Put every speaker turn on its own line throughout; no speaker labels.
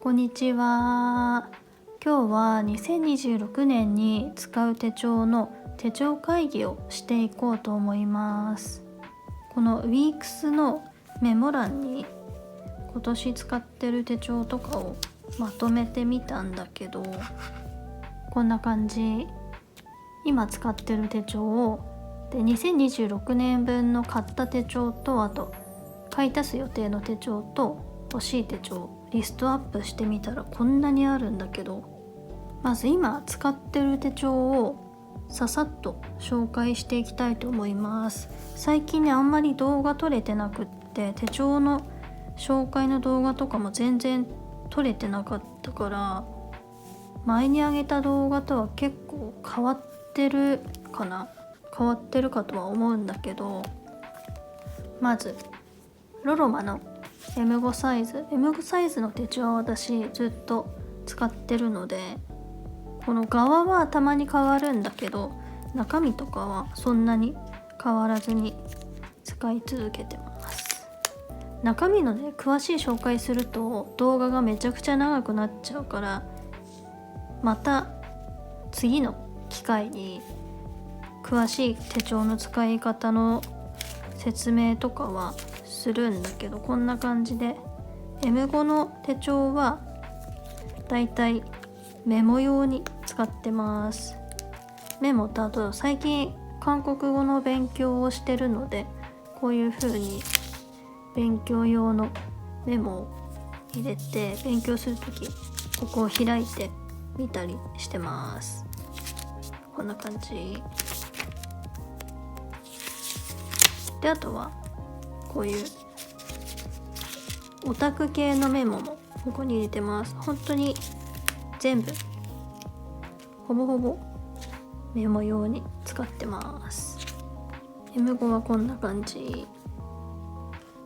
こんにちは。今日は2026年に使う手帳の手帳会議をしていこうと思います。この Weeks のメモ欄に今年使ってる手帳とかをまとめてみたんだけど、こんな感じ。今使ってる手帳を2026年分の買った手帳と、あと買い足す予定の手帳と欲しい手帳リストアップしてみたらこんなにあるんだけど、まず今使ってる手帳をささっと紹介していきたいと思います。最近ね、あんまり動画撮れてなくって、手帳の紹介の動画とかも全然撮れてなかったから、前に上げた動画とは結構変わってるかとは思うんだけど、まずロロマの M5 サイズの手帳は私ずっと使ってるので、この側はたまに変わるんだけど、中身とかはそんなに変わらずに使い続けてます。中身のね、詳しい紹介すると動画がめちゃくちゃ長くなっちゃうから、また次の機会に詳しい手帳の使い方の説明とかはするんだけど、こんな感じで M5 の手帳はだいたいメモ用に使ってます。メモと、あと最近韓国語の勉強をしてるので、こういう風に勉強用のメモを入れて勉強するとき、ここを開いてみたりしてます。こんな感じで、あとはこういうオタク系のメモもここに入れてます。本当に全部ほぼほぼメモ用に使ってます。 M5 はこんな感じ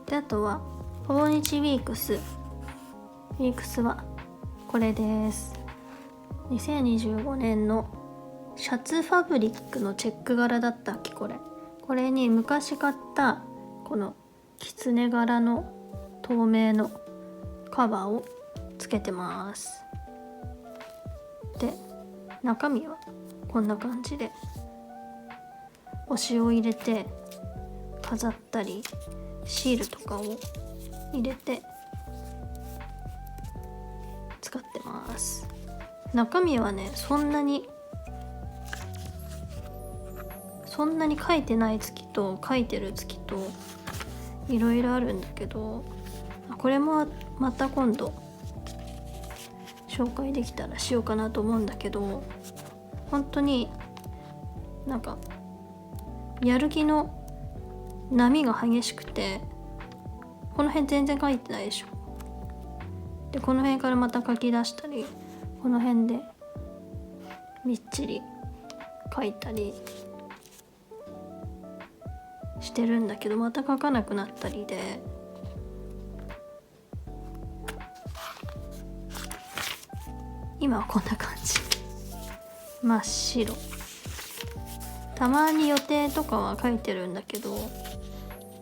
で、あとはほぼ日ウィークスはこれです。2025年のシャツファブリックのチェック柄だったっけ。これに昔買ったこのキツネ柄の透明のカバーをつけてます。で、中身はこんな感じで推しを入れて飾ったり、シールとかを入れて使ってます。中身はね、そんなに書いてない月と書いてる月といろいろあるんだけど、これもまた今度紹介できたらしようかなと思うんだけど、本当になんかやる気の波が激しくて、この辺全然書いてないでしょ。で、この辺からまた書き出したり、この辺でみっちり書いたりしてるんだけど、また書かなくなったりで、今はこんな感じ。真っ白。たまに予定とかは書いてるんだけど、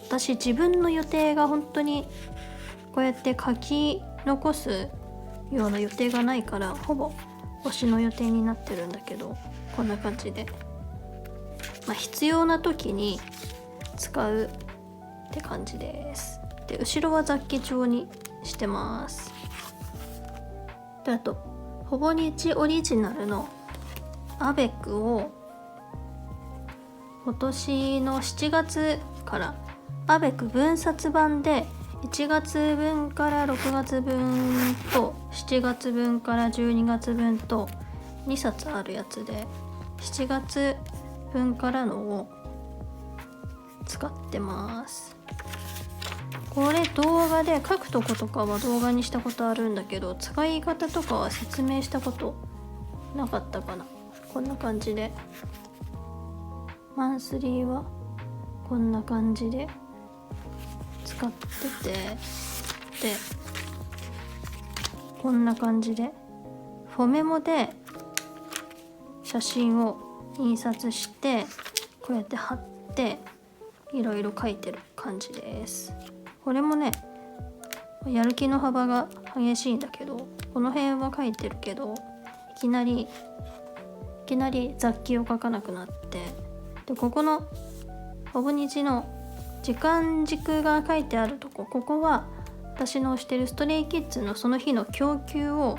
私自分の予定が本当にこうやって書き残すような予定がないから、ほぼ推しの予定になってるんだけど、こんな感じで、必要な時に使うって感じです。で、後ろは雑記帳にしてます。で、あとほぼ日オリジナルのアベクを今年の7月からアベク分冊版で1月分から6月分と7月分から12月分と2冊あるやつで、7月分からのを使ってます。これ動画で書くとことかは動画にしたことあるんだけど、使い方とかは説明したことなかったかな。こんな感じで、マンスリーはこんな感じで使ってて、でこんな感じでフォメモで写真を印刷してこうやって貼っていろいろ書いてる感じです。これもね、やる気の幅が激しいんだけど、この辺は書いてるけど、いきなり雑記を書かなくなって、でここのほぼ日の時間軸が書いてあるとこ、ここは私の推してるストレイキッズのその日の供給を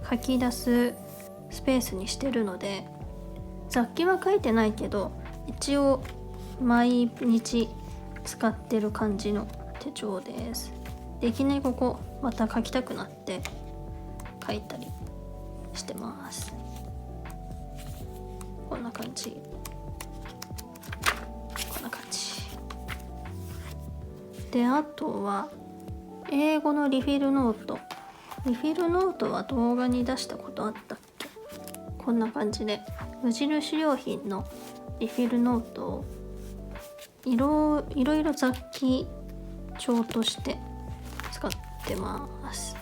書き出すスペースにしてるので、雑記は書いてないけど一応毎日使ってる感じの手帳です。でいきなりここまた書きたくなって書いたりしてます。こんな感じ、こんな感じで、あとは英語のリフィルノート。リフィルノートは動画に出したことあったっけ。こんな感じで無印良品のリフィルノートをいろいろ雑記帳として使ってます。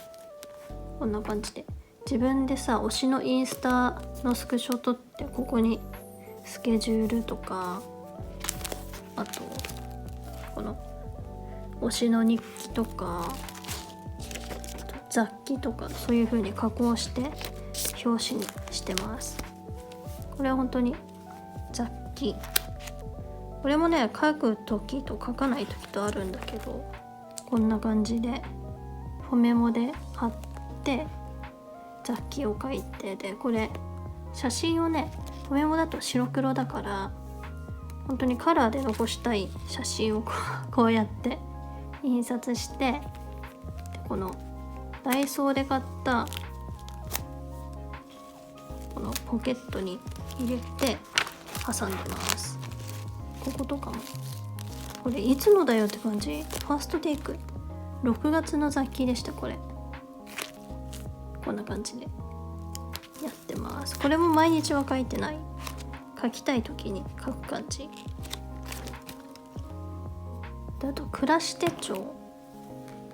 こんな感じで自分でさ、推しのインスタのスクショ撮って、ここにスケジュールとか、あとこの推しの日記とか雑記とか、そういう風に加工して表紙にしてます。これは本当に雑記。これもね、書く時と書かない時とあるんだけど、こんな感じでフォメモで貼って雑記を書いて、でこれ写真をね、フォメモだと白黒だから本当にカラーで残したい写真をこうやって印刷して、でこのダイソーで買ったこのポケットに入れて挟んでます。こことかもこれいつのだよって感じ。ファーストテイク6月の雑記でした。これこんな感じでやってます。これも毎日は書いてない、書きたい時に書く感じで、あと暮らし手帳。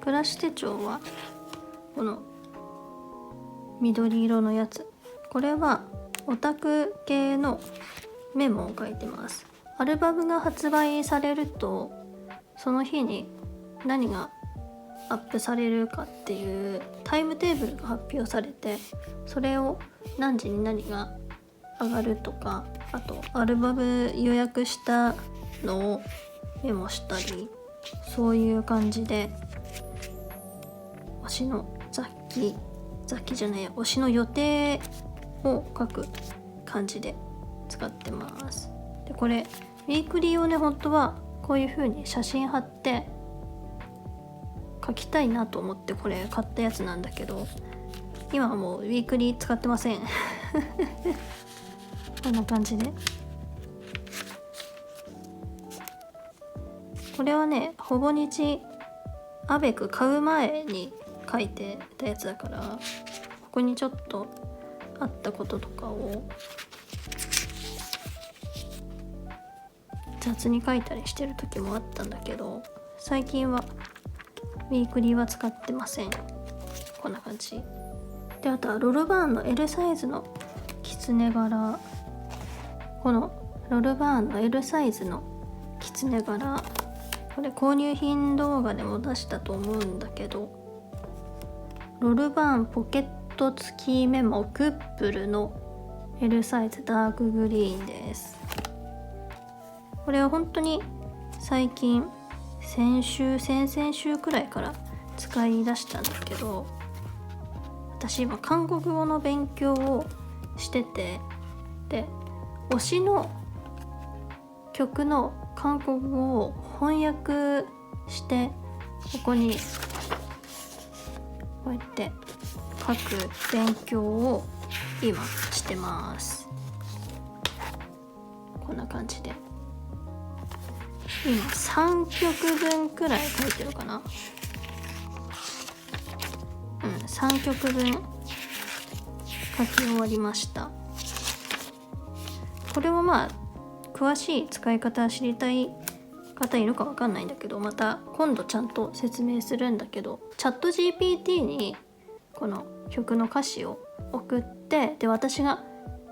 暮らし手帳はこの緑色のやつ。これはオタク系のメモを書いてます。アルバムが発売されるとその日に何がアップされるかっていうタイムテーブルが発表されて、それを何時に何が上がるとか、あとアルバム予約したのをメモしたり、そういう感じで推しの雑記じゃないや、推しの予定を書く感じで使ってます。でこれウィークリーをね、本当はこういう風に写真貼って書きたいなと思ってこれ買ったやつなんだけど、今はもうウィークリー使ってませんこんな感じで、これはね、ほぼ日アベク買う前に書いてたやつだから、ここにちょっとあったこととかを雑に書いたりしてる時もあったんだけど、最近はウィークリーは使ってません。こんな感じで、あとはロルバーンの L サイズのキツネ柄。このロルバーンの L サイズのキツネ柄、これ購入品動画でも出したと思うんだけど、ロルバーンポケット付きメモクップルの L サイズダークグリーンです。これは本当に最近、先々週くらいから使い出したんだけど、私今韓国語の勉強をしてて、で推しの曲の韓国語を翻訳してここにこうやって書く勉強を今してます。こんな感じで今3曲分くらい書いてるかな。3曲分書き終わりました。これもまあ詳しい使い方知りたい方いるかわかんないんだけど、また今度ちゃんと説明するんだけど、チャット GPT にこの曲の歌詞を送って、で私が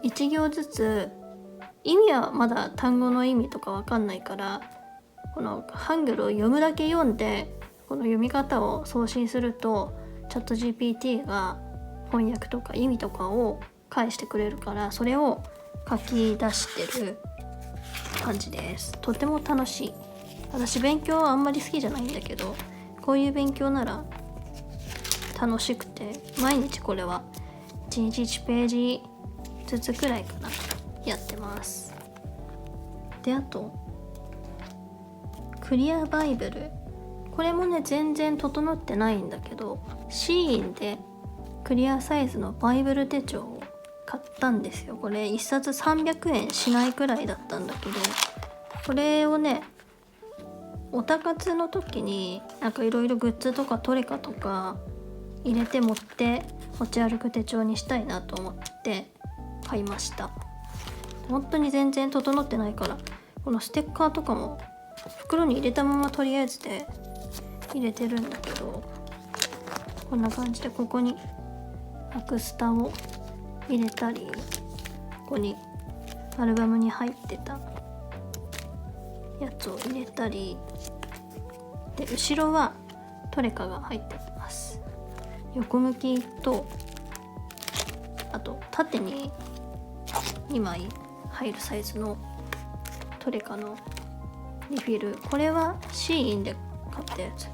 1行ずつ、意味はまだ単語の意味とかわかんないから、このハングルを読むだけ読んでこの読み方を送信するとチャット GPT が翻訳とか意味とかを返してくれるから、それを書き出してる感じです。とても楽しい。私勉強はあんまり好きじゃないんだけど、こういう勉強なら楽しくて、毎日これは1日1ページずつくらいかなやってます。で、あとクリアバイブル、これもね全然整ってないんだけど、シーインでクリアサイズのバイブル手帳を買ったんですよ。これ1冊300円しないくらいだったんだけど、これをねオタ活の時になんかいろいろグッズとかトレカとか入れて持ち歩く手帳にしたいなと思って買いました。本当に全然整ってないから、このステッカーとかも袋に入れたままとりあえずで入れてるんだけど、こんな感じでここにアクスタを入れたり、ここにアルバムに入ってたやつを入れたりで、後ろはトレカが入ってます。横向きと、あと縦に2枚入るサイズのトレカのリフィル、これはシーインで買ったやつ、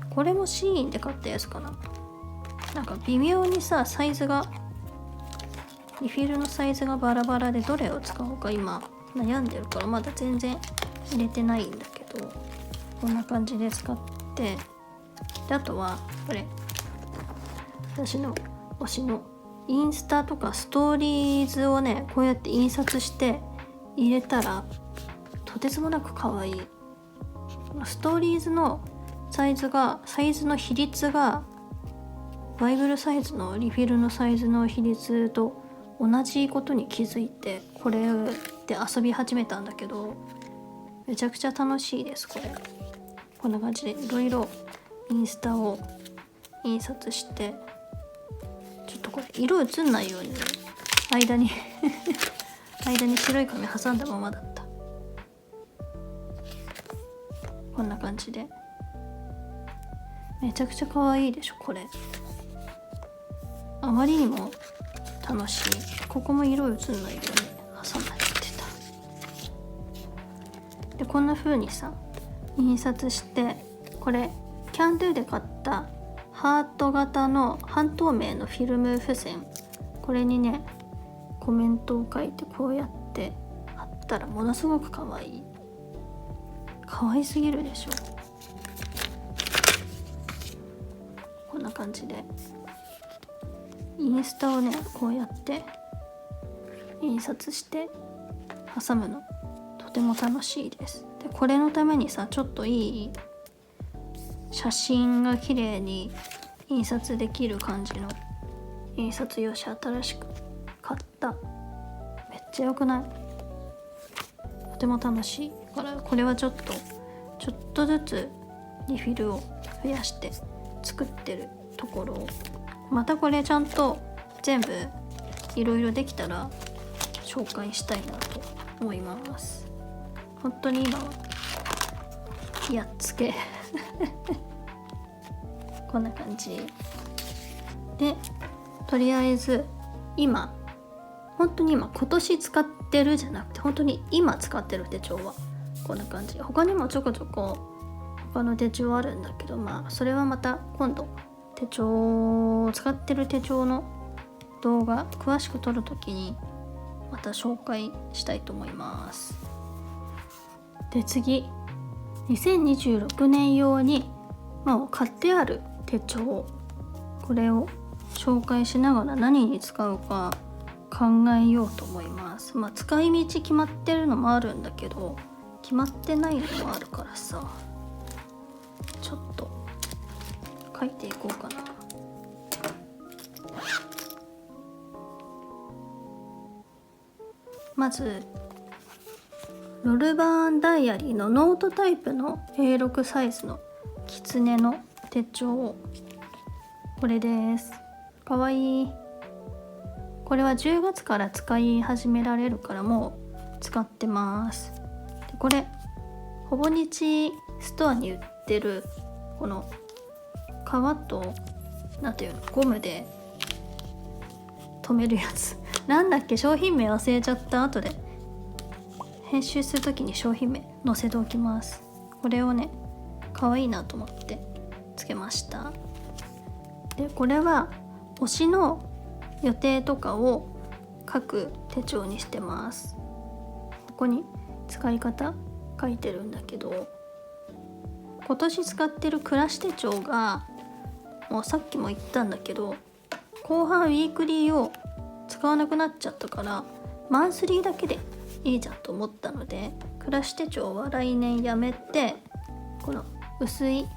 これもシーインで買ったやつかな。なんか微妙にさ、サイズがリフィルのサイズがバラバラで、どれを使おうか今悩んでるから、まだ全然入れてないんだけど、こんな感じで使って、であとはこれ私の推しのインスタとかストーリーズをね、こうやって印刷して入れたらとてつもなく可愛い。ストーリーズのサイズの比率がバイブルサイズのリフィルのサイズの比率と同じことに気づいて、これで遊び始めたんだけど、めちゃくちゃ楽しいです。こんな感じでいろいろインスタを印刷して、ちょっとこれ色映んないようにね、間に白い紙挟んだままだった。こんな感じでめちゃくちゃ可愛いでしょ。これあまりにも楽しい。ここも色映んないように挟まれてた。でこんな風にさ印刷して、これキャンドゥで買ったハート型の半透明のフィルム付箋、これにねコメントを書いてこうやって貼ったらものすごく可愛い。可愛すぎるでしょ。こんな感じでインスタをねこうやって印刷して挟むのとても楽しいです。でこれのためにさ、ちょっといい写真が綺麗に印刷できる感じの印刷用紙新しく買った。めっちゃ良くない？とても楽しいから、これはちょっとずつリフィルを増やして作ってるところを、またこれちゃんと全部いろいろできたら紹介したいなと思います。本当に今はやっつけこんな感じで、とりあえず本当に今年使ってるじゃなくて、本当に今使ってる手帳はこんな感じ。他にもちょこちょこ他の手帳あるんだけど、それはまた今度使ってる手帳の動画詳しく撮るときにまた紹介したいと思います。で次、2026年用に、買ってある手帳、これを紹介しながら何に使うか考えようと思います。使い道決まってるのもあるんだけど、決まってないのもあるからさ、ちょっと書いていこうかな。まずロルバーンダイアリーのノートタイプの A6 サイズのキツネの手帳、これです。かわいい。これは10月から使い始められるからもう使ってます。でこれほぼ日ストアに売ってるこの革となんていうのゴムで止めるやつなんだっけ、商品名忘れちゃった。後で編集するときに商品名載せておきます。これをね可愛いなと思ってつけました。でこれは推しの予定とかを書く手帳にしてます。ここに使い方書いてるんだけど、今年使ってる暮らし手帳がもうさっきも言ったんだけど、後半ウィークリーを使わなくなっちゃったからマンスリーだけでいいじゃんと思ったので、暮らし手帳は来年やめて、この薄い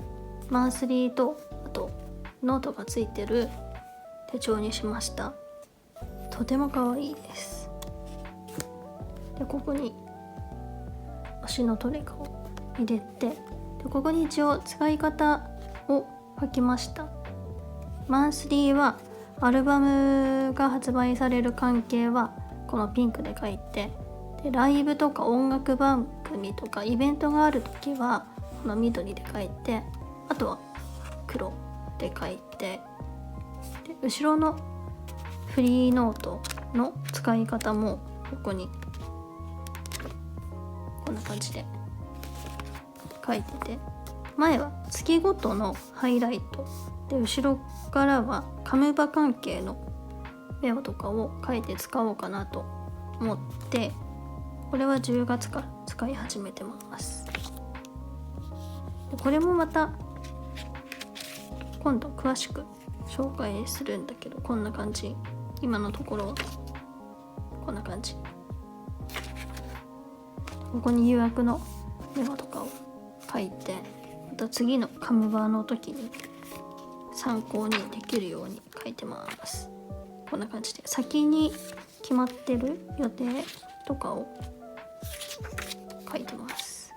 マンスリーとあとノートがついてる手帳にしました。とても可愛いです。でここに推しのトレカを入れて、でここに一応使い方を書きました。マンスリーはアルバムが発売される関係はこのピンクで書いて、でライブとか音楽番組とかイベントがある時はこの緑で書いて、あとは黒で書いて、で後ろのフリーノートの使い方もここにこんな感じで書いてて、前は月ごとのハイライトで、後ろからはカムバ関係のメモとかを書いて使おうかなと思って、これは10月から使い始めてます。でこれもまた今度詳しく紹介するんだけど、こんな感じ。今のところこんな感じ。ここに誘惑のメモとかを書いて、また次のカムバの時に参考にできるように書いてます。こんな感じで先に決まってる予定とかを書いてます。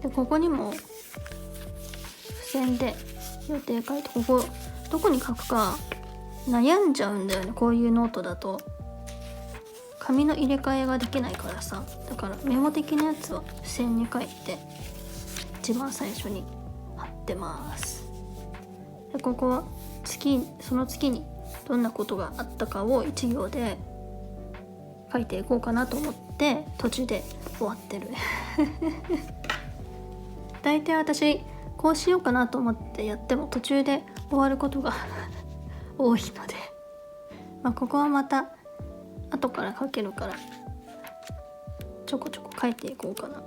でここにも付箋で予定書いて、ここどこに書くか悩んじゃうんだよね。こういうノートだと紙の入れ替えができないからさ、だからメモ的なやつは付箋に書いて一番最初に貼ってます。でここはその月にどんなことがあったかを1行で書いていこうかなと思って途中で終わってる大体私こうしようかなと思ってやっても途中で終わることが多いので、ここはまた後から書けるからちょこちょこ書いていこうかな。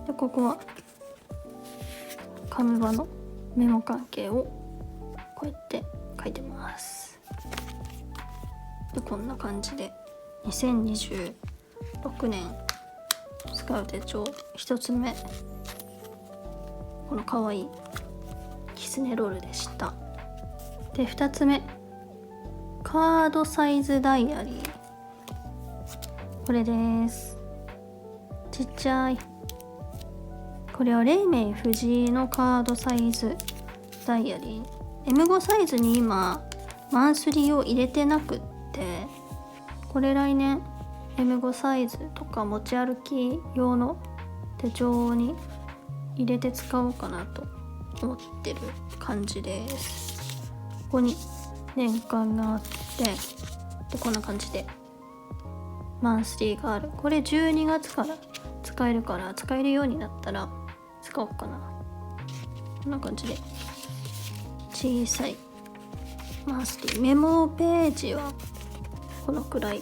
でここはカムバのメモ関係をこうやって書いてます。でこんな感じで2026年使う手帳1つ目、このかわいいキツネロールでした。で2つ目、カードサイズダイアリー、これです。ちっちゃい。これは黎明藤井のカードサイズダイアリー、 M5 サイズに今マンスリーを入れてなくって、これ来年 M5 サイズとか持ち歩き用の手帳に入れて使おうかなと思ってる感じです。ここに年間があって、でこんな感じでマンスリーがある。これ12月から使えるから、使えるようになったら使おうかな。こんな感じで小さいマンスリー。メモページはこのくらい、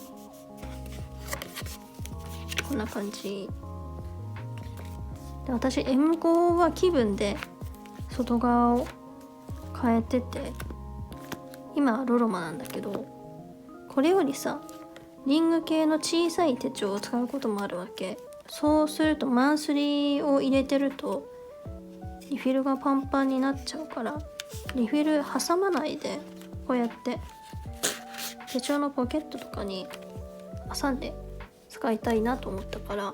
こんな感じで、私 M5 は気分で外側を変えてて、今はロロマなんだけど、これよりさリング系の小さい手帳を使うこともあるわけ。そうするとマンスリーを入れてるとリフィルがパンパンになっちゃうから、リフィル挟まないでこうやって手帳のポケットとかに挟んで使いたいなと思ったから、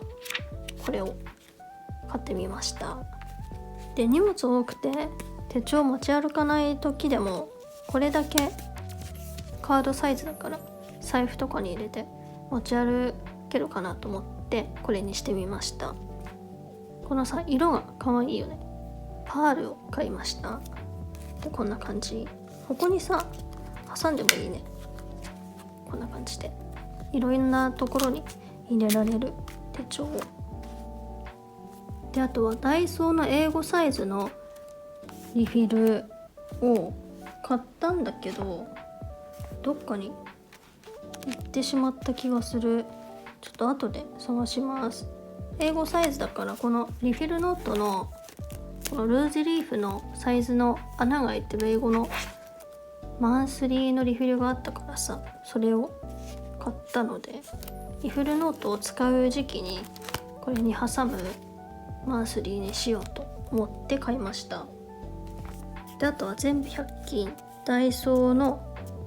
これを買ってみました。で荷物多くて手帳持ち歩かない時でもこれだけカードサイズだから財布とかに入れて持ち歩けるかなと思ってこれにしてみました。このさ色が可愛いよね。パールを買いました。でこんな感じ、ここにさ挟んでもいいね。こんな感じでいろんなところに入れられる手帳で、あとはダイソーの英語サイズのリフィルを買ったんだけど、どっかに行ってしまった気がする。ちょっと後で探します。英語サイズだから、このリフィルノートのこのルーズリーフのサイズの穴が開いてる英語のマンスリーのリフィルがあったからさ、それを買ったので、リフィルノートを使う時期にこれに挟むマンスリーにしようと思って買いました。で、あとは全部100均ダイソーの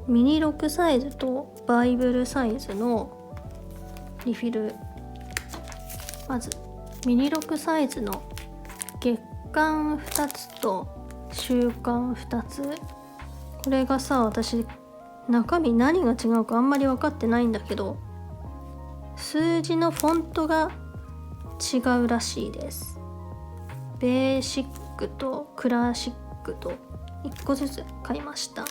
ミニ6サイズとバイブルサイズのリフィル。まずミニ6サイズの月間2つと週間2つ、これがさ、私中身何が違うかあんまり分かってないんだけど、数字のフォントが違うらしいです。ベーシックとクラシックと1個ずつ買いました。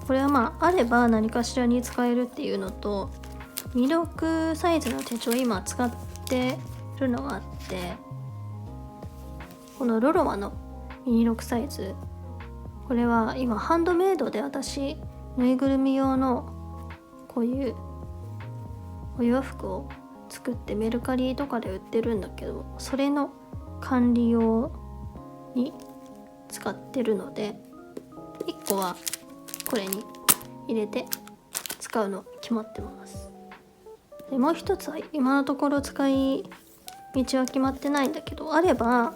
これはまああれば何かしらに使えるっていうのと、ミニ6サイズの手帳今使ってるのがあって、このロロマのミニ6サイズ、これは今ハンドメイドで私ぬいぐるみ用のこういうお洋服を作ってメルカリとかで売ってるんだけど、それの管理用に使ってるので、1個はこれに入れて使うの決まってます。でもう一つは今のところ使い道は決まってないんだけど、あれば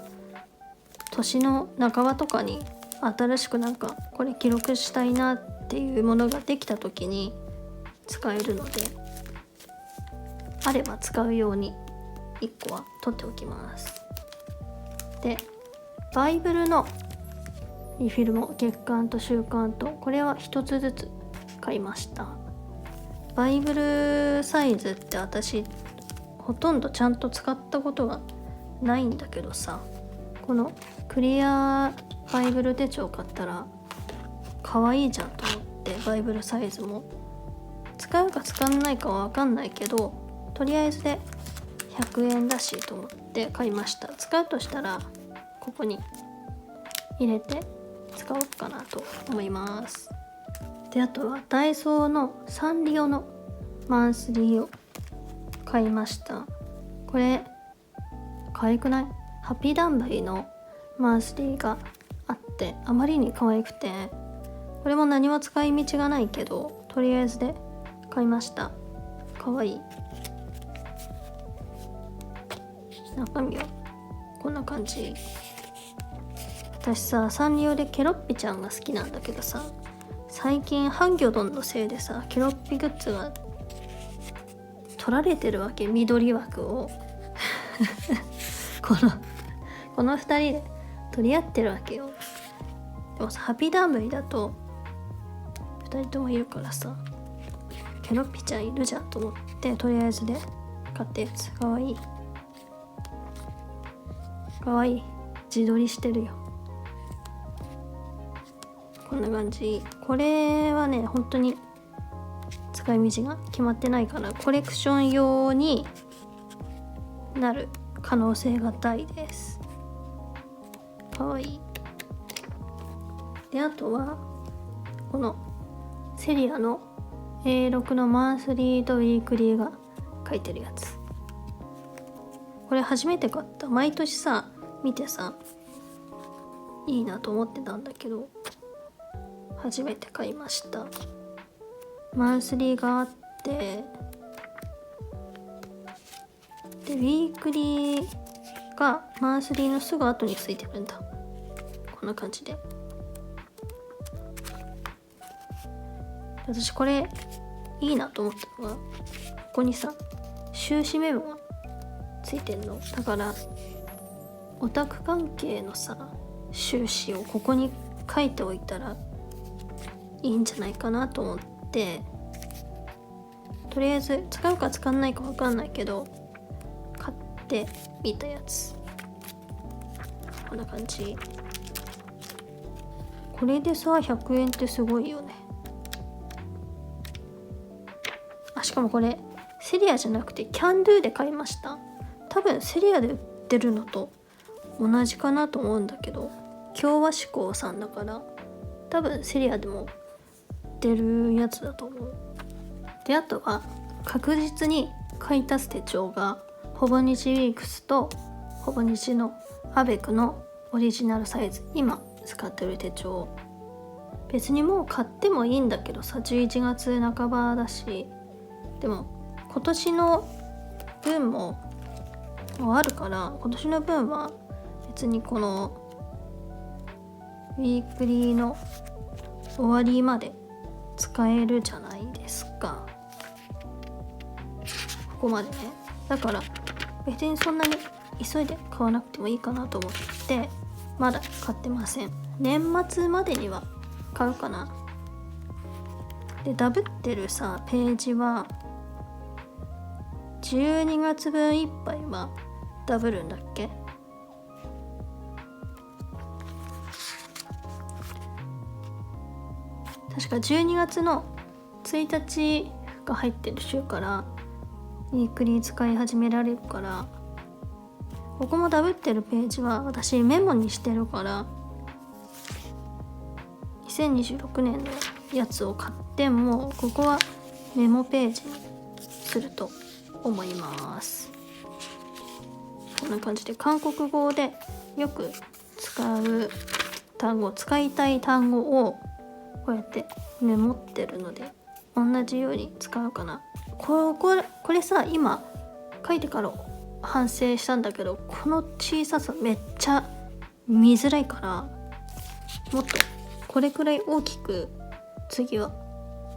年の半ばとかに新しくなんかこれ記録したいなっていうものができた時に使えるので、あれば使うように1個は取っておきます。で、バイブルのリフィルも月間と週間と、これは1つずつ買いました。バイブルサイズって私ほとんどちゃんと使ったことがないんだけどさ、このクリアバイブル手帳買ったら可愛いじゃんと思って、バイブルサイズも使うか使わないかは分かんないけど、とりあえずで100円だしと思って買いました。使うとしたらここに入れて使おうかなと思います。で、あとはダイソーのサンリオのマンスリーを買いました。これ可愛くない？ハッピーダンバリーのマンスリーがあって、あまりに可愛くて、これも何も使い道がないけどとりあえずで買いました。可愛い。中身はこんな感じ。私さ、サンリオでケロッピちゃんが好きなんだけどさ、最近ハンギョドンのせいでさ、ケロッピグッズが取られてるわけ、緑枠をこの2人で取り合ってるわけよ。でもさ、ハッピーダンブリだと2人ともいるからさ、ケロッピちゃんいるじゃんと思ってとりあえずで買ったやつ。かわいいかわいい、自撮りしてるよ。こんな感じ。これはね、本当に使い道が決まってないから、コレクション用になる可能性が大です。かわいい。で、あとはこのセリアの A6 のマンスリーとウィークリーが書いてるやつ。これ初めて買った。毎年さ見てさいいなと思ってたんだけど、初めて買いました。マンスリーがあって、でウィークリーがマンスリーのすぐ後についてるんだ。こんな感じで。私これいいなと思ったのが、ここにさ収支メモがついてんの。だからオタク関係のさ収支をここに書いておいたらいいんじゃないかなと思って、とりあえず使うか使わないか分かんないけど買ってみたやつ。こんな感じ。ここれでさ100円ってすごいよね。しかもこれセリアじゃなくてキャンドゥで買いました。多分セリアで売ってるのと同じかなと思うんだけど、共和志向さんだから多分セリアでも売ってるやつだと思う。であとは確実に買い足す手帳がほぼ日ウィークスとほぼ日のアベクのオリジナルサイズ、今使ってる手帳。別にもう買ってもいいんだけどさ、11月半ばだし、でも今年の分もあるから、今年の分は別にこのウィークリーの終わりまで使えるじゃないですか、ここまでね。だから別にそんなに急いで買わなくてもいいかなと思ってまだ買ってません。年末までには買うかな。でダブってるさページは12月分いっぱいはダブるんだっけ。確か12月の1日が入ってる週からウィークリー使い始められるから、ここもダブってるページは私メモにしてるから、2026年のやつを買ってもここはメモページにすると思います。こんな感じで韓国語でよく使う単語、使いたい単語をこうやってメモってるので同じように使うかな。これさ、今書いてから反省したんだけど、この小ささめっちゃ見づらいから、もっとこれくらい大きく次は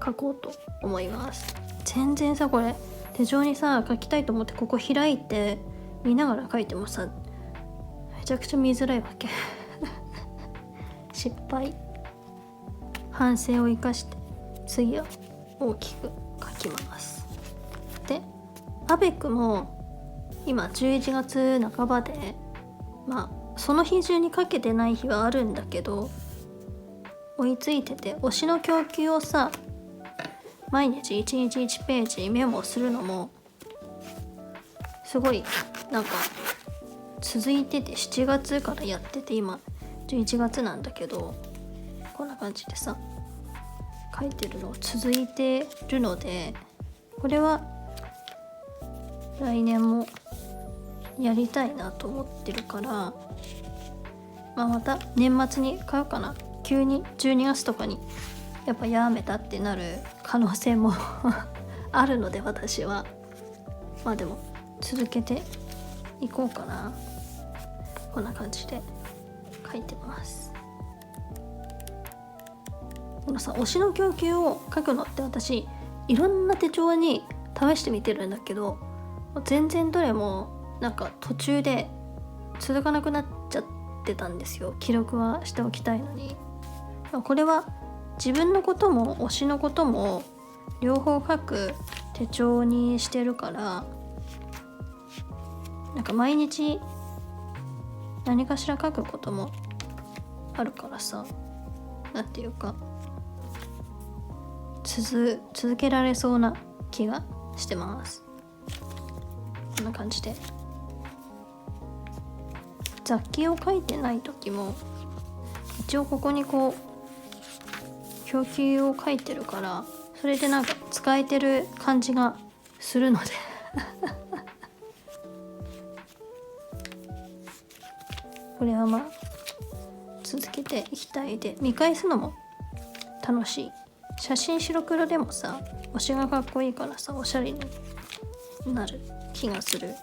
書こうと思います。全然さ、これ手帳にさ書きたいと思ってここ開いて見ながら書いてもさめちゃくちゃ見づらいわけ失敗。反省を生かして次は大きく書きます。でアベクも今11月半ばで、その日中に書けてない日はあるんだけど追いついてて、推しの供給をさ毎日1日1ページメモするのもすごいなんか続いてて、7月からやってて今11月なんだけど、こんな感じでさ書いてるの続いてるので、これは来年もやりたいなと思ってるから、また年末に買うかな。急に12月とかにやっぱやめたってなる可能性もあるので、私はでも続けていこうかな。こんな感じで書いてます。このさ推しの供給を書くのって私いろんな手帳に試してみてるんだけど、全然どれもなんか途中で続かなくなっちゃってたんですよ。記録はしておきたいのに。これは自分のことも推しのことも両方書く手帳にしてるから、なんか毎日何かしら書くこともあるからさ、なんていうか続けられそうな気がしてます。こんな感じで雑記を書いてない時も一応ここにこう供給を書いてるから、それでなんか使えてる感じがするのでこれは続けていきたい。で見返すのも楽しい。写真白黒でもさ推しがかっこいいからさおしゃれになる気がする。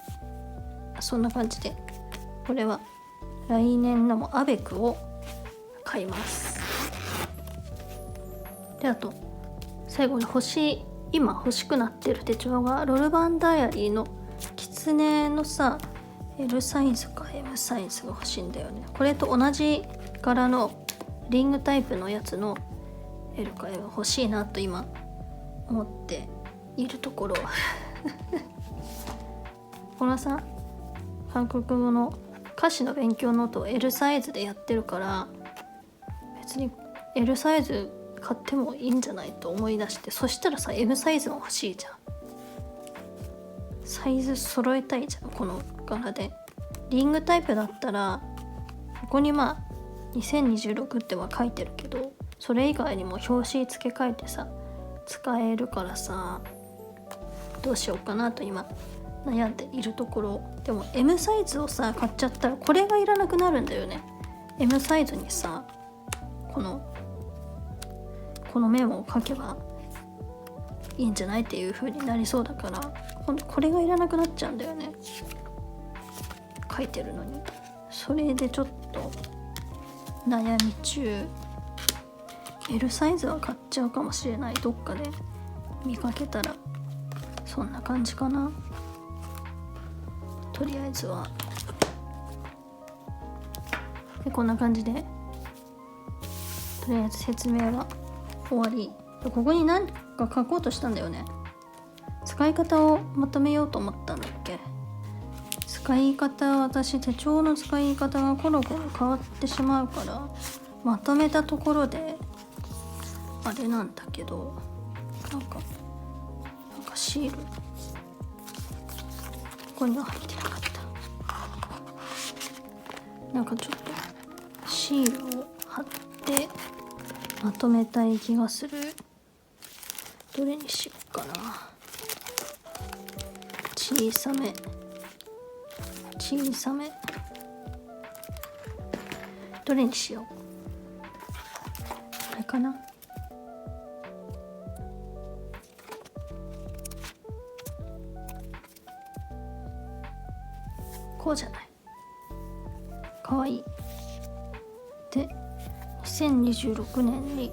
そんな感じでこれは来年のアベクを買います。であと最後に今欲しくなってる手帳がロルバンダイアリーのキツネのさ L サイズか M サイズが欲しいんだよね。これと同じ柄のリングタイプのやつの L か M 欲しいなと今思っているところこのさ韓国語の歌詞の勉強ノートを L サイズでやってるから、別に L サイズ買ってもいいんじゃないと思い出して、そしたらさ M サイズも欲しいじゃん。サイズ揃えたいじゃんこの柄で。リングタイプだったらここにまあ2026っては書いてるけど、それ以外にも表紙付け替えてさ使えるからさ、どうしようかなと今悩んでいるところ。でも M サイズをさ買っちゃったらこれがいらなくなるんだよね。 M サイズにさこのメモを書けばいいんじゃないっていう風になりそうだから、今度これがいらなくなっちゃうんだよね、書いてるのに。それでちょっと悩み中。 L サイズは買っちゃうかもしれない、どっかで見かけたら。そんな感じかな。とりあえずはでこんな感じでとりあえず説明は終わり。ここに何か書こうとしたんだよね。使い方をまとめようと思ったんだっけ。使い方、私手帳の使い方がコロコロ変わってしまうからまとめたところであれなんだけど、なんかシールここには入ってなかった。なんかちょっとシールを貼ってまとめたい気がする。どれにしようかな。小さめどれにしよう。これかな。こうじゃない。かわいい。で2026年に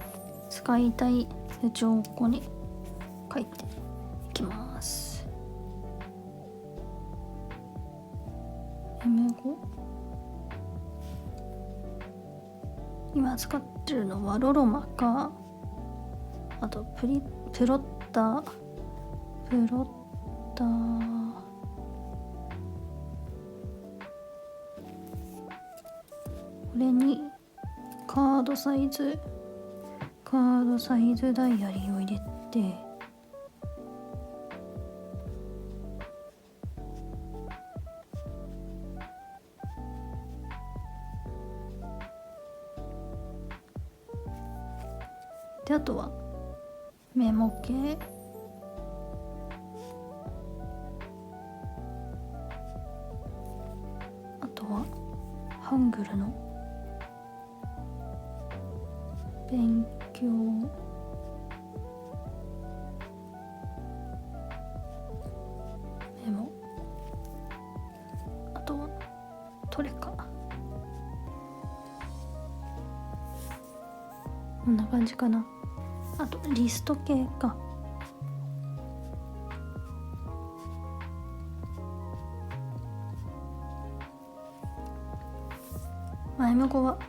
使いたい手帳をここに書いていきます。 M5。 今使ってるのはロロマか、あとプロッタこれにカードサイズダイアリーを入れて、であとはメモ系、あとはハングルの勉強メモ、あとはトレカ、こんな感じかな。あとリスト系か。前向こは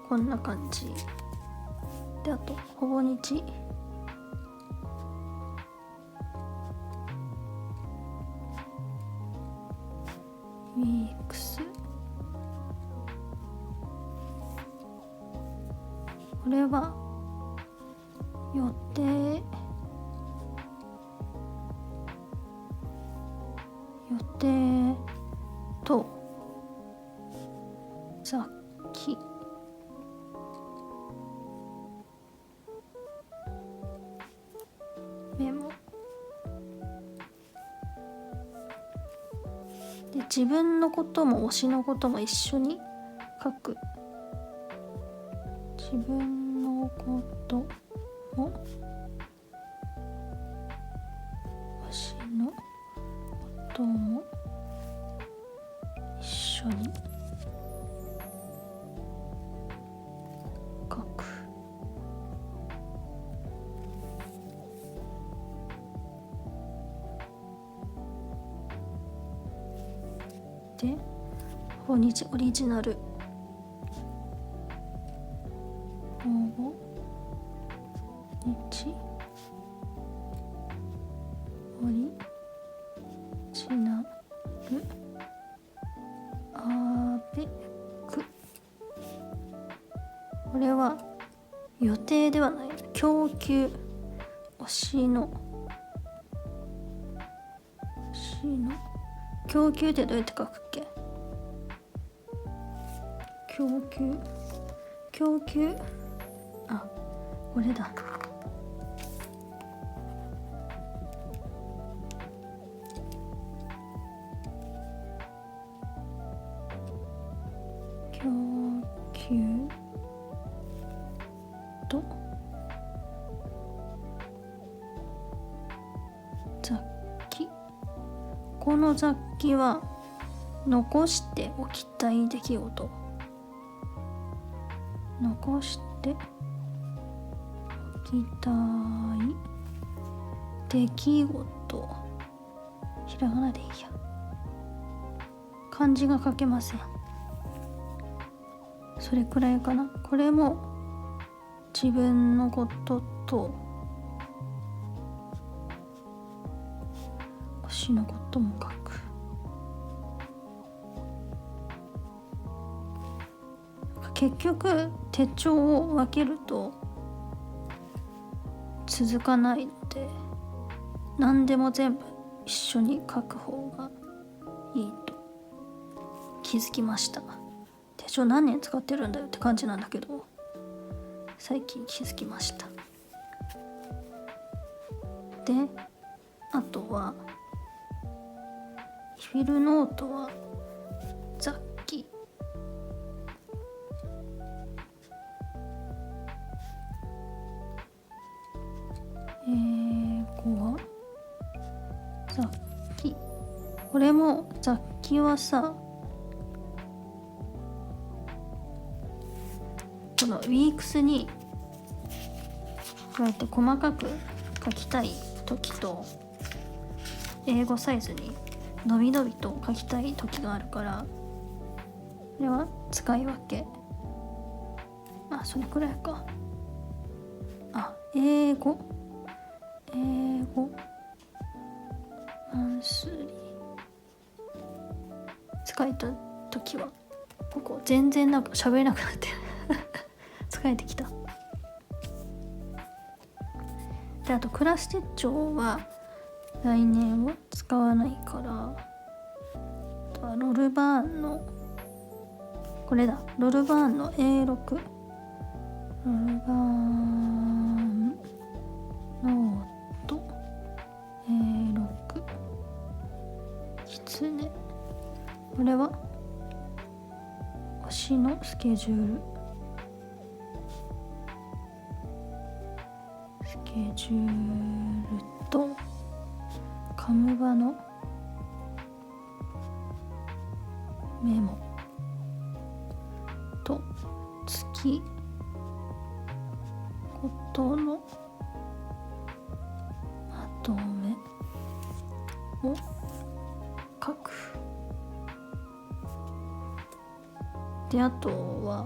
こんな感じで、あとほぼ日ウィークス、これは予定と雑記メモで、自分のことも推しのことも一緒に書く。自分のことも推しのことも一緒に書く。で、訪日オリジナル訪日オリジナルアベク、これは予定ではない、供給、推しの供給ってどうやって書くっけ？供給、あ、これだ。供給と雑記。この雑記は残しておきたい出来事、残しておきたい出来事、ひらがなでいいや、漢字が書けません。それくらいかな。これも自分のことと推しのことも書く。結局手帳を分けると続かないので、何でも全部一緒に書く方がいいと気づきました。手帳何年使ってるんだよって感じなんだけど、最近気づきました。で、あとはフィルノートは雑記、英語は雑記。これも雑記はさ、このウィークスにこうやって細かく書きたい時と、英語サイズにのびのびと書きたい時があるから、これは使い分け。あ、それくらいか。あ、英語マンスリー使えた時はここ全然なんか喋れなくなって疲れてきた。で、あとクラス手帳は来年は使わないから、あとはロルバーンのこれだ、ロルバーンの A6、 ロルバーンノート A6 キツネ。これは推しのスケジュール、スケジュールとカムバのメモと月ことのまとめを書く。で、あとは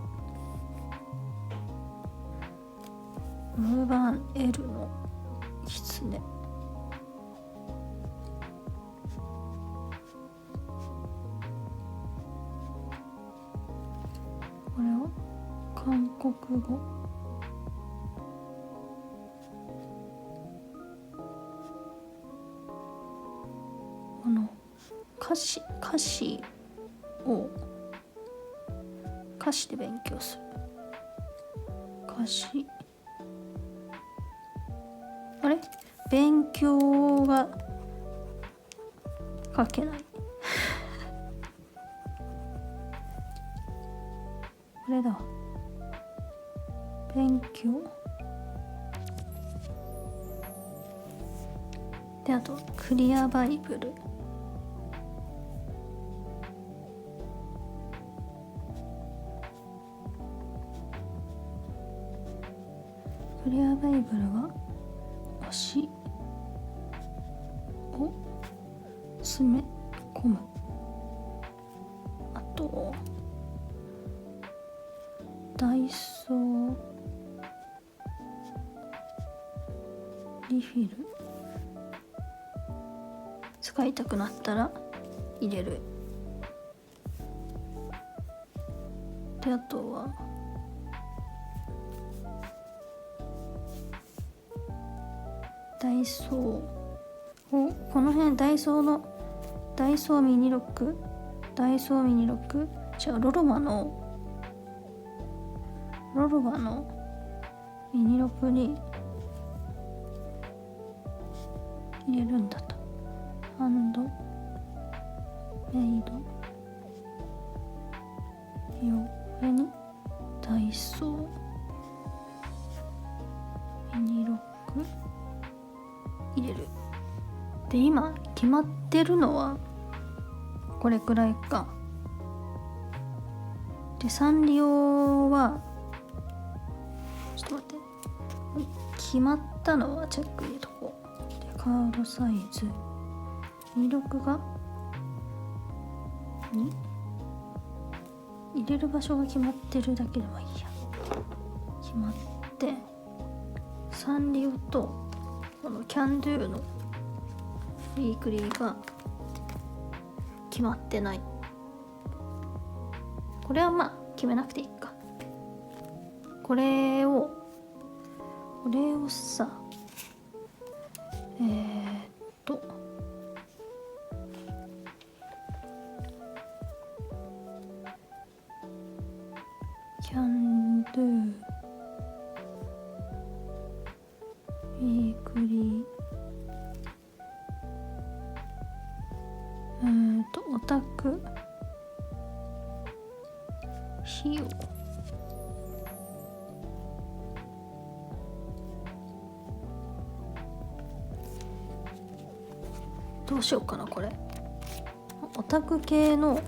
ロルバーン L のキツネ、これは韓国語、この歌詞で勉強する。歌詞、あれ、勉強が書けないこれだ、勉強で、あとクリアバイブル、クリアバイブルは推しを詰め込む。あとダイソーリフィル、使いたくなったら入れる。で、あとはダイソー、この辺ダイソーミニロック、違う、ロロマのミニロックに入れるんだと。ハンドメイド用、これにダイソーミニロック入れる。で、今決まってるのはこれくらいか。で、サンリオはちょっと待って、決まったのはチェック入れとこう。で、カードサイズ26が2、入れる場所が決まってるだけでもいいや。決まって、サンリオとこのキャンドゥのウィークリーが決まってない。これはまあ決めなくていいか。これをさ、キャンドゥウィークリーオタク費用、どうしようかな。これオタク系の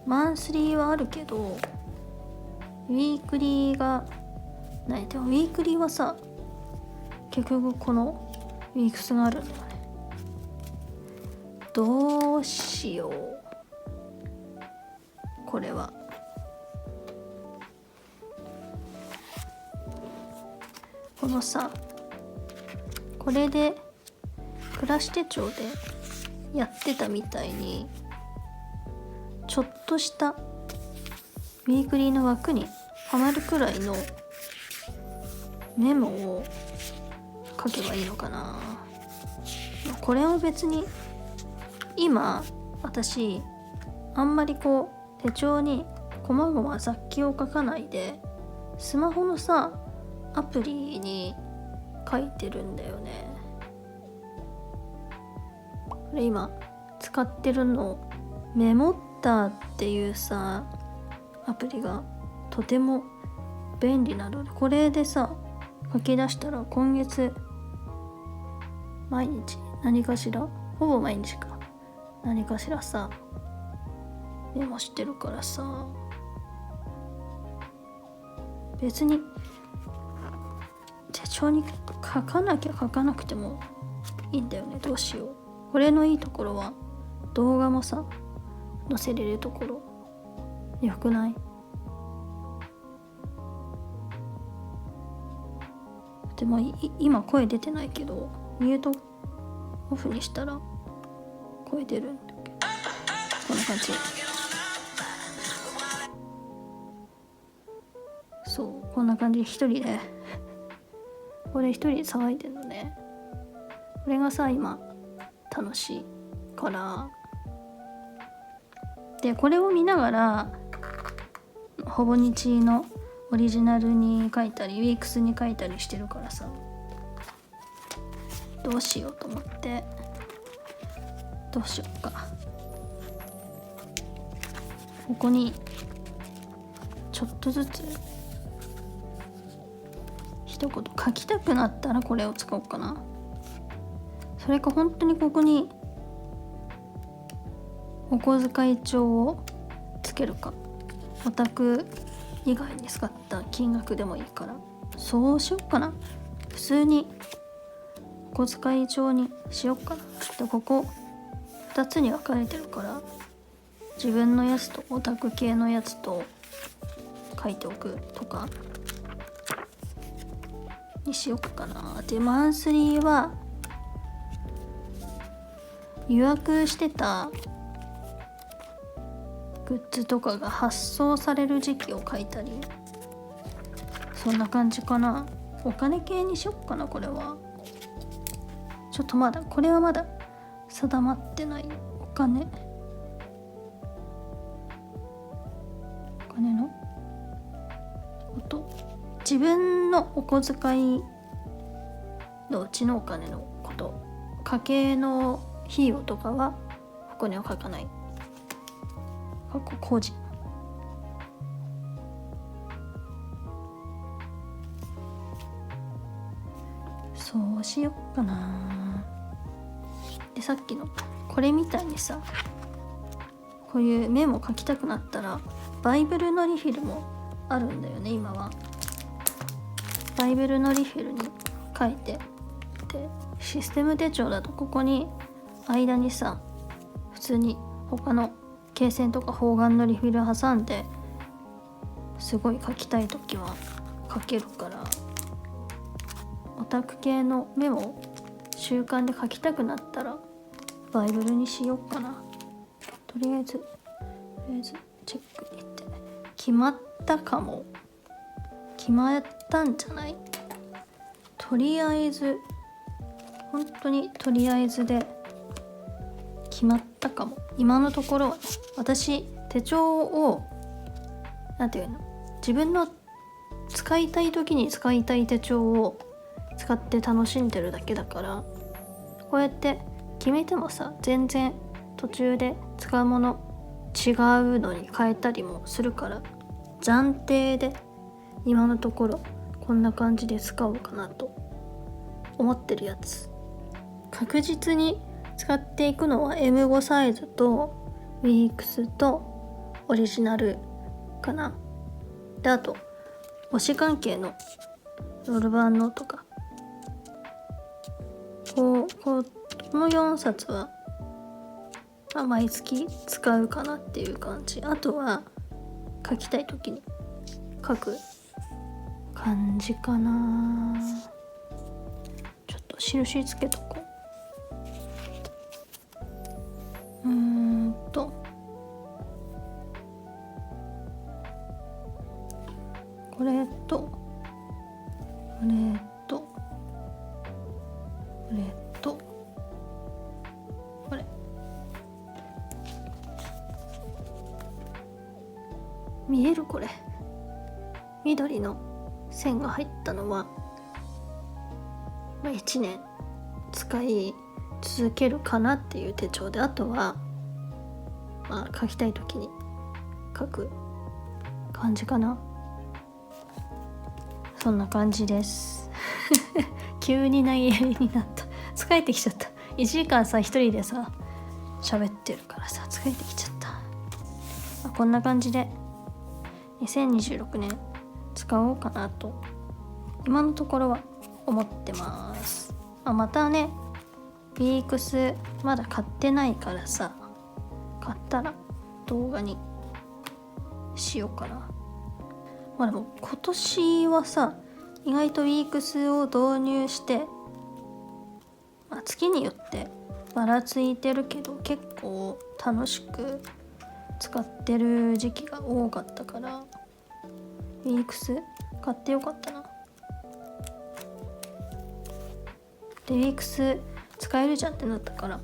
マンスリーはあるけどウィークリーがない。でもウィークリーはさ、結局このウィークスがあるんだよね。どうしよう。これはこのさ、これで暮らし手帳でやってたみたいにちょっとしたウィークリーの枠にはまるくらいのメモを書けばいいのかな。これは別に今私あんまりこう手帳にこまごま雑記を書かないでスマホのさアプリに書いてるんだよね。これ今使ってるのメモッターっていうさアプリがとても便利なので、これでさ書き出したら今月毎日何かしら、ほぼ毎日か何かしらさメモしてるからさ、別に手帳に書かなきゃ書かなくてもいいんだよね。どうしよう。これのいいところは動画もさ載せれるところよくない？でも今声出てないけどミュートオフにしたら声出るんだけど、こんな感じ。そうこんな感じで一人でこれ一人で騒いでるのね。これがさ今楽しいから。でこれを見ながらほぼ日のオリジナルに書いたりウィークスに書いたりしてるからさ、どうしようと思って、どうしようか。ここにちょっとずつ一言書きたくなったらこれを使おうかな。それか本当にここにお小遣い帳をつけるか、オタク以外に使った金額でもいいからそうしよっかな。普通にお小遣い帳にしよっかな。でここ2つに分かれてるから自分のやつとオタク系のやつと書いておくとかにしよっかな。でマンスリーは予約してたグッズとかが発送される時期を書いたり、そんな感じかな。お金系にしよっかな。これはちょっとこれはまだ定まってない。お金のこと、自分のお小遣いのうちのお金のこと、家計の費用とかはここには書かない。個人。そうしよっかな。でさっきのこれみたいにさ、こういうメモ書きたくなったらバイブルのリフィルもあるんだよね。今はバイブルのリフィルに書いて、でシステム手帳だとここに間にさ、普通に他の罫線とか方眼のリフィル挟んで、すごい書きたい時は書けるから、オタク系のメモ習慣で書きたくなったらバイブルにしようかな。とりあえずチェック入れて、決まったかも。決まったんじゃない？とりあえず本当にとりあえずで決まったかも。今のところはね、私手帳をなんていうの、自分の使いたい時に使いたい手帳を使って楽しんでるだけだから、こうやって決めてもさ、全然途中で使うもの違うのに変えたりもするから、暫定で今のところこんな感じで使おうかなと思ってるやつ。確実に使っていくのは M5 サイズとウィークスとオリジナルかな。であと推し関係のロール版のとか、この4冊は毎月使うかなっていう感じ。あとは書きたい時に書く感じかな。ちょっと印つけとこう。これとこれとこれとこれ。見える？これ緑の線が入ったのは1年使い続けるかなっていう手帳で、あとは書きたい時に書く感じかな。そんな感じです急に投げやりになった。疲れてきちゃった。1時間さ一人でさ喋ってるからさ、疲れてきちゃった。こんな感じで2026年使おうかなと今のところは思ってます。またね、ウィークスまだ買ってないからさ、買ったら動画にしようかな。でも今年はさ、意外とウィークスを導入して、月によってばらついてるけど結構楽しく使ってる時期が多かったから、ウィークス買ってよかったな。でウィークス使えるじゃんってなったから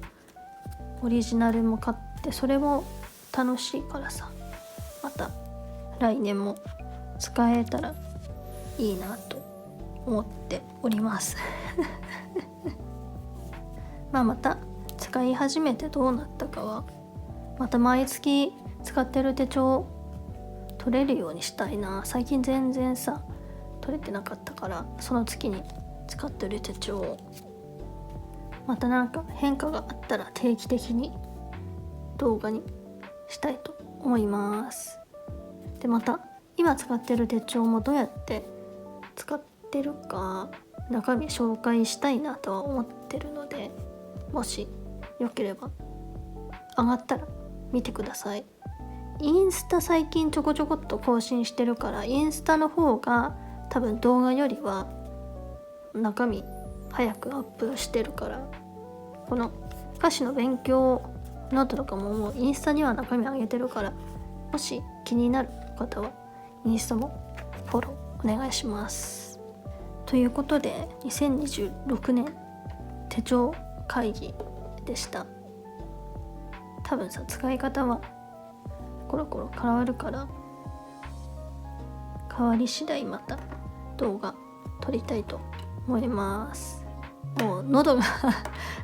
オリジナルも買って、それも楽しいからさ、また来年も使えたらいいなと思っておりますまた使い始めてどうなったかは、また毎月使ってる手帳取れるようにしたいな。最近全然さ取れてなかったから、その月に使ってる手帳をまたなんか変化があったら定期的に動画にしたいと思います。でまた今使ってる手帳もどうやって使ってるか中身紹介したいなとは思ってるので、もしよければ上がったら見てください。インスタ最近ちょこちょこっと更新してるから、インスタの方が多分動画よりは中身早くアップしてるから、この歌詞の勉強ノートとかももうインスタには中身上げてるから、もし気になる方はインスタもフォローお願いします。ということで2026年手帳会議でした。多分さ、使い方はコロコロ変わるから、変わり次第また動画撮りたいと思います。もう喉が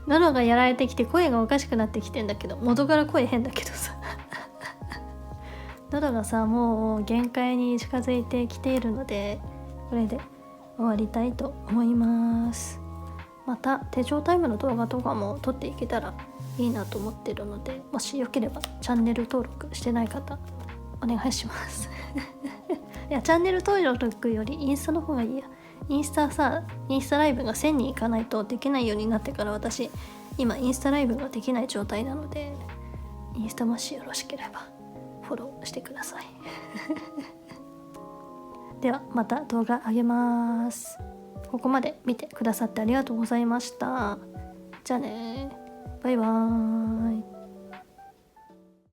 喉がやられてきて声がおかしくなってきてんだけど、元から声変だけどさ喉がさもう限界に近づいてきているので、これで終わりたいと思います。また手帳タイムの動画とかも撮っていけたらいいなと思ってるので、もしよければチャンネル登録してない方お願いしますいや、チャンネル登録よりインスタの方がいいや。インスタライブが1000人いかないとできないようになってから、私今インスタライブができない状態なので、インスタもしよろしければフォローしてくださいではまた動画あげます。ここまで見てくださってありがとうございました。じゃあね、バイバーイ。